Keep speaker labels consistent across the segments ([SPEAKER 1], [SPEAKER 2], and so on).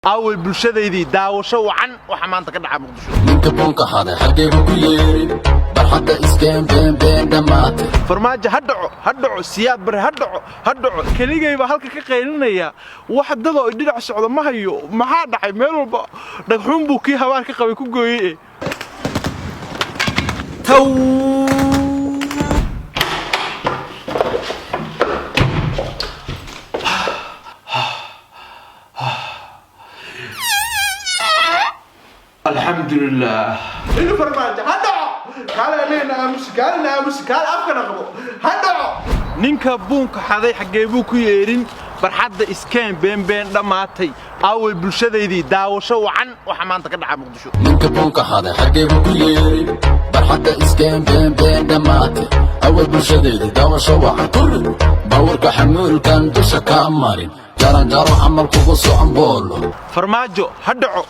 [SPEAKER 1] أول بلشديدي داوشة وعن وحمانتك كدعا مقدشو
[SPEAKER 2] ninka bunka hada xageebu ku yeerin barxadda iskeen been dhamaatay
[SPEAKER 1] farmaajo hadhaco siyaad bar hadhaco keligayba halka ka qaylinaya wax dad oo dhinac socdo ma hayo maxaa dhacay meel walba dhagxuun buu kii hawaar ka qabay ku gooyay taw الحمد لله إنه فرماجة هدعو قال لنا أمس قال أفكنا قبو هدعو نينكا بونك حذي حقيبوكو يرين برحد إسكان بين دماتي أول بلشديدي داوشة وعن وحمانتك كدعا مقدشو
[SPEAKER 2] ninka bunka hada xageebu ku yeerin barxadda iskeen been dhamaatay awal bulshadeeda daawasho wacan kulli bawarka xamuulkan dusha ka marin jaranjaro camal kugu socon boolo
[SPEAKER 1] farmaajo hadhaco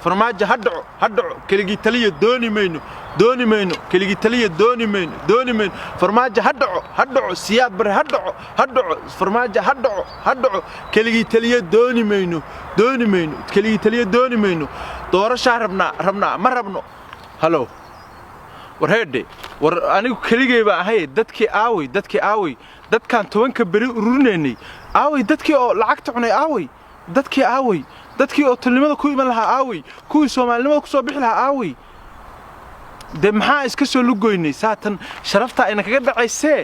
[SPEAKER 1] farmaajo hadhaco keligii taliya dooni mayno keligii taliya dooni mayno farmaajo hadhaco siyaad bar hadhaco farmaajo hadhaco keligii taliya dooni mayno keligii taliya dooni mayno doorashaa rabnaa ma rabno halo war heedhe war anigu keligay baa ahay dadkii aaway dadkan 10 bari ururinaynay aaway dadkii oo lacagta cunay aaway dadkii oo talnimada ku iman lahaa aaway kuwii Soomaalinimada ku soo bixi lahaa aaway de maxaa iska soo lugoynay saatan sharafta ina kaga dhacaysay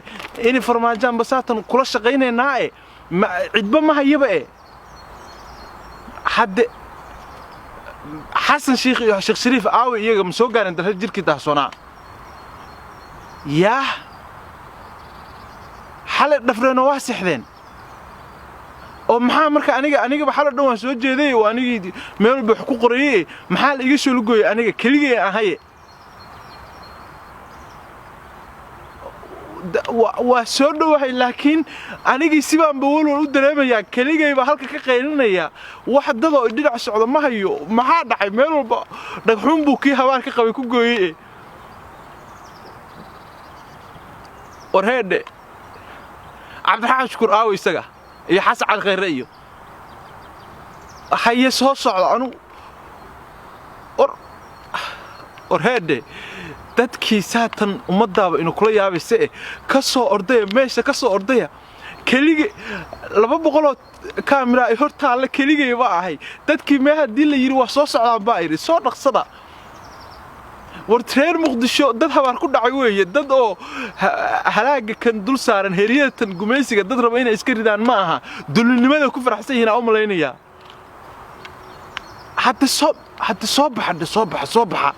[SPEAKER 1] in farmaajaan basaatan kula shaqeynayna cidba ma hayaba hadde حسن شيخ شريف aaway iyaga ma soo gaarin dalka jirkii daahsoonaa ياه حلق دفرنا واسحدين oo maxaa marka aniga xal dhan waan soo jeeday oo anigi meel walba xuquuq qoriyay maxaa la iga soo lugooy aniga keligay ahay waa soo dhawahay laakiin anigi sibaan bawol u dareemaya keligay ba halka ka qaylinaya wax dad oo dhinac socdo ma hayo maxaa dhacay meel walba dhagxuun buu kii hawaar ka qabay ku gooyay warheede cabdiraxmaan shukur aawi isaga iyo xasan cali khayre iyo haye soo socdo anu warheede dadkii saatan ummadaaba inuu kula yaabaysay ka soo ordaya meesha ka soo ordaya keligay 200 kaamira ay hortaala keligay ba ahay dadkii ma hadii la yiri wax soo socdaan baa yiri soo dhaqsada wartreer muqdisho dad habaar ku dhacay weeye dad oo halaaga kan dul saaran heeriyatan gumaysiga dad raba inay iska ridaan ma aha dulinimada ku faraxsan yihiin oo malaynaya hadda soo baxa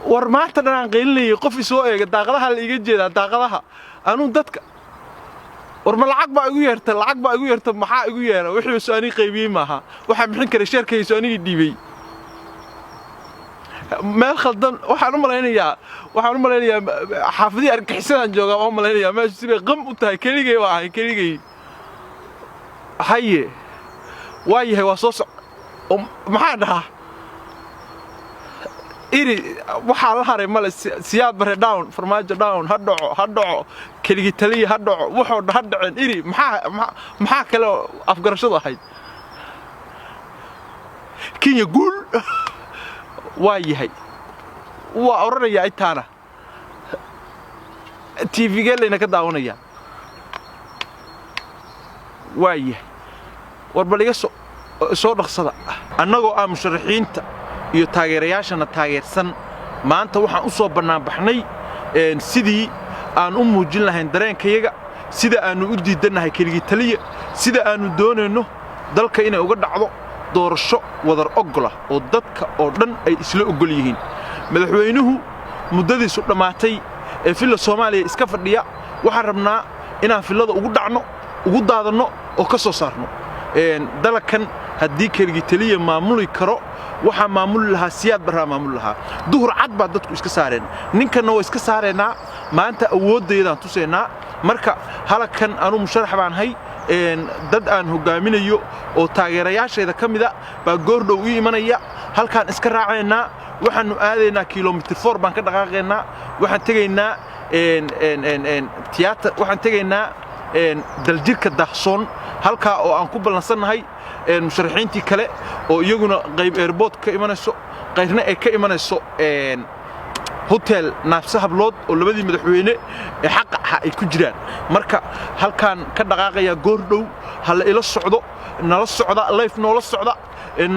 [SPEAKER 1] war maanta dhanaan qeylinay qof isoo eega daaqadaha la iga jeedaa daaqadaha anu dadka war ma lacag baa igu yeertay maxaa igu yeera wixii soo ani qaybiyay maaha waxa bixin kara sheerkayso aniga dhiibay meel khaldan waxaan u malaynayaa xaafadii argaxisadaan jooga oo malaynayaa meesha sibay qam u tahay keligay waa ahay keligay haye waayahay waa soo maxaa dhahaa iri waxa la haray male siyaad bare down farmaajo down hadhaco keligii taliya hadhaco wuxuu dhaceen iri maxaa kale afgarashadu ahayd Kenya guul waayahay waa oranaya aytaana TV-ga leena ka daawanaya waayahay warbaliga soo dhaqsada annagoo ah musharaxiinta iyo taageerayaashana taageersan maanta waxaan u soo banaan baxnay sidii aan u muujin lahayn dareenkayaga sida aanu u diidanahay keligii taliya sida aanu doonayno dalka inay uga dhacdo doorasho wadar ogola oo dadka oo dhan ay isla ogol yihiin madaxweynuhu muddadiisu dhamaatay ee filla Soomaaliya iska fadhiya waxaan rabnaa inaan fillada ugu dhacno ugu daadano oo ka soo saarno dalkan haddii keligii taliya maamuli karo waxa maamul lahaa siyaad baraa maamul lahaa duhur cad baa dadku iska saareen ninkana waa iska saareenaa maanta awoodeedaan tuseynaa marka halakan anu musharax baan hay dad aan hogaaminayo oo taageerayaasheeda kamida baa goordhow ii imanaya halkaan iska raacaynaa waxaanu aadaynaa kilometer 4 baan ka dhaqaaqaynaa waxaan tegaynaa tiyaatar waxaan tegaynaa daljirka daahsoon halka oo aan ku ballansanahay musharaxiintii kale oo iyaguna qayb airport ka imanayso qayrna ay ka imanayso hotel naafsa hablood oo labadii madaxweyne ee xaq ay ku jiraan marka halkan ka dhaqaaqaya goor dhow hal ila socdo nala socda life noola socda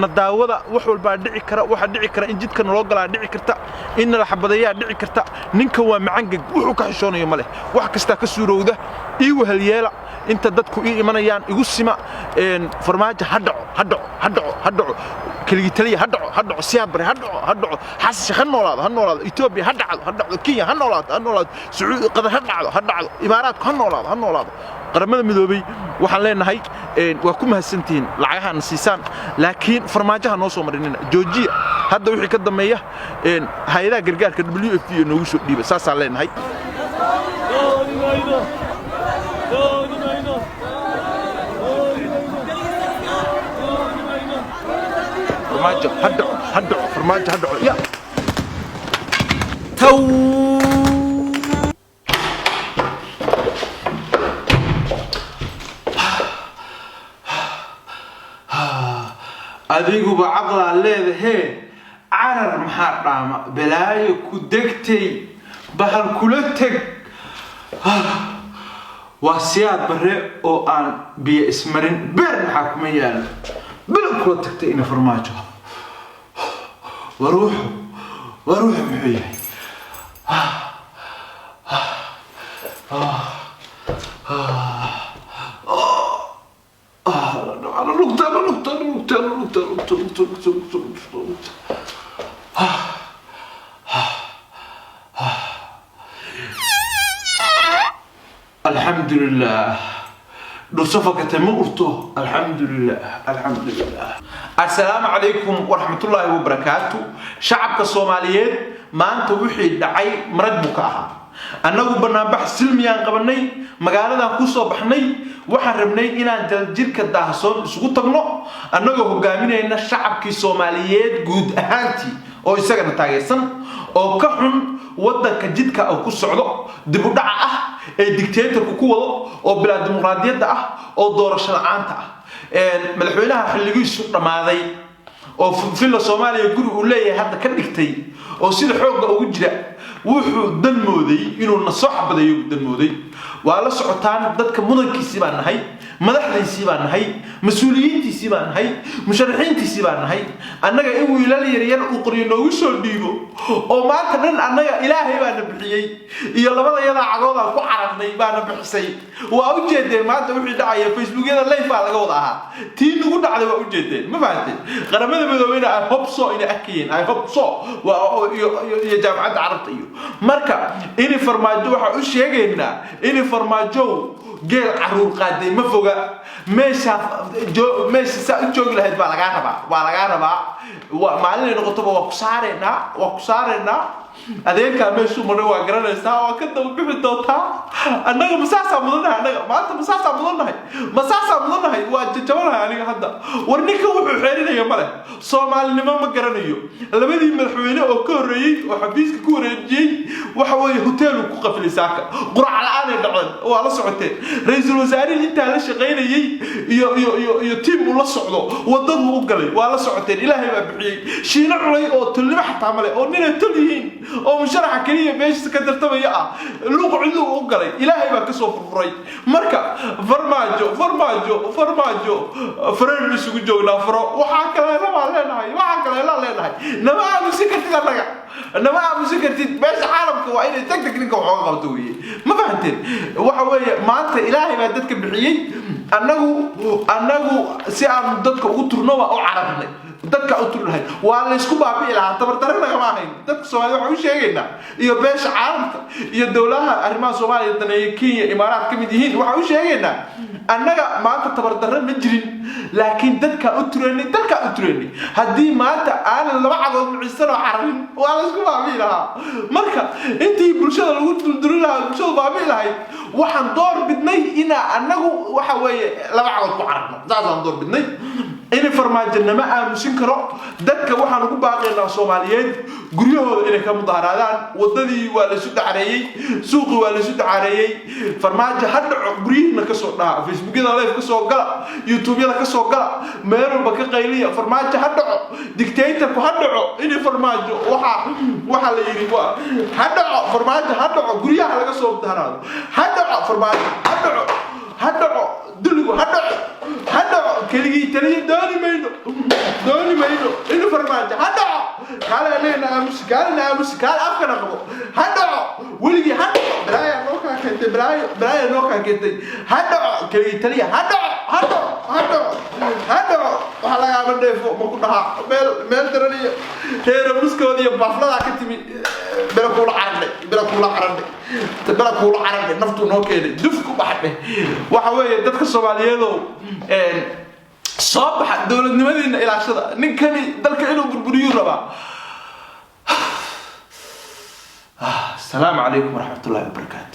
[SPEAKER 1] nadaawada wax walba dhici kara waxa dhici kara in jidka noo galaa dhici karta in la xabadayaa dhici karta ninka waa macangag wuxuu ka xishoonayo male wax kasta ka suurowda ii wahal yeela inta dadku ii imanayaan igu sima farmaajo hadhaco كلي تلي هدعو سيابري هدعو حاسس هنولاد إثيوبيا هدعو كينيا هنولاد سعود قد هدعو إمارات هنولاد قرمنا مذوبي وحلينا هاي وكم هالسنتين لعيها نسيسان لكن فرماجها نوصل مرينا جوجيا هذا وحي كدمية هاي ذا قرقار كدبليو اف دي نوصل دي بس علينا هاي فرماجة هدعو فرماجة هدعو يا تو أديكو بعقل عليه هي عرر محرم بلاي كدكتي بهال كلتك وسياد بري أو أن بيسمرين بيرن حكميان بلو كلتك إن فرماجة وروح محيه الحمد لله نصفك تمرته الحمد لله السلام عليكم ورحمة الله وبركاته شعبك الصوماليين ما أنت وحي دعي مرد مكاها أنه برنامج سلميان قبلني مقالنا كوسو بحني وحرمني إن جلجيرك الدهسون سقوط تغنو أنه هجامين إن الشعب كصوماليين جود أهانتي أو يسجن تاجسن أو كحن ودك جدك أو كسعدو دبودعة دكتاتور كوكو أو بلاد ديمقراطية أو دور شرعانته ملحوينها حلقي السوق ماذي أو في الصومالية يقولوا لي هذا كدكتي أو سيد حوق أو جرا وحو دنمودي إنه النصح بدأ يقدمودي وعلى سعطان ضدك مدن كيسيبان هاي مدحنا يسيبان هاي مسؤولين تيسيبان هاي مشرحين تيسيبان هاي أنك إيو إلالي ريال أقرينو ويشول ديبو أو ما تنن أنك إلهي بان بحيي إيا لبدا يدا عقودا كو عرفني بان بحسي وأوجيدين ما تبحي دعايا فيسبوك يدا لايفا لقوضاها تين نقول دعايا وأوجيدين ما فهمتين غرامنا مدوين I hope so إني أكيين I hope so يا جامعة عربت إيو مركا إني فرماجو وحا أشيغينا إني فرماجو جيل عرور قادي مفوقا ماشا سأجوغ لهيد بالغاربا ومعلن نقطبه وكسارنا أدين كان ماشو منو أقرانيسا وكنت ببيب الدوتا أنك مساسا مدنها ما أنت مساسا مدنها وجدتونها يعني هذا ورنيك وحو حيرين يا ماله صومال نما مقرانيو لبدي ملحوينه أو كوري وحبيسك كوريجي وحوي هوتيل وكوقف لساكا قرع الآن يدعون وعلى سعودين رئيس الوزراء انت على شغيله يو تيم ولا سocdo wadadu u galay wala socoteen ilaahay baa bixiyay shiina culay oo tulima xataa male oo nina tulihiin oo musharaxa kaliya meesha ka tartamaya ah luuq cidu u galay ilaahay baa ka soo furfuray marka farmaajo fareen isugu joognaa faro waxa kale la leenahay nama aamusi kartid meesha caalamka waa inay tagtag ninka wax uga qabto weeye ma fahanteen waxa weeye maanta ilaahay baa dadka bixiyay annagu si aan dadka ugu turno waa u carabnay dadka u turnahay waa la isku baabi'i lahaa tabardarana kama ahayn dadka Soomaaliya waxa uu sheegayna iyo beesha caalamka iyo dawladaha arrimaha Soomaaliya tanay Kenya Imaaraat kamid yihiin waxa uu sheegayna annaga maanta tabardarra ma jirin laakiin dadka u turani hadii maanta aan laba cadood mucisano xarrin waa la isku baabi'i lahaa marka intii bulshada lagu duldurin lahaa bulshada baabi'i lahayd waxaan door bidnay ina annagu waxa weeye laba cadood ku carabno saasaan door bidnay إن فرماجنا ما أمسين كرو دك وحنا نقبل الصوماليين قريوه إلى كم ضهران وضدي ولا سد عريي سوق ولا سد عريي فرماج حد قريه نكسرنا فيسبوك هذا لايف كسر قلا يوتيوب هذا كسر قلا ميرو بك قيلية فرماج حد ديكتاتور حد إن فرماج وح يريبوا حد فرماج حد قريه على كسر ضهران حد فرماج حد دلوا حد كلي تري داني مينو إنه فرماج حد قال أنا أمس قال أفكر أقول حد ولقي حد برايا نوكا كنت برايا نوكا كنت حد كلي تري حد وحلا عمل ده فوق ما كنا مل ترى هي مسكوا دي بافلا كتمي بلا كول عربي نفتو نوكيدي دفكو بحبه waxa weeye dadka Soomaaliyeed صباح dawladnimadina ilaashada ninkani dalka inuu burburiyo raba السلام عليكم ورحمة الله وبركاته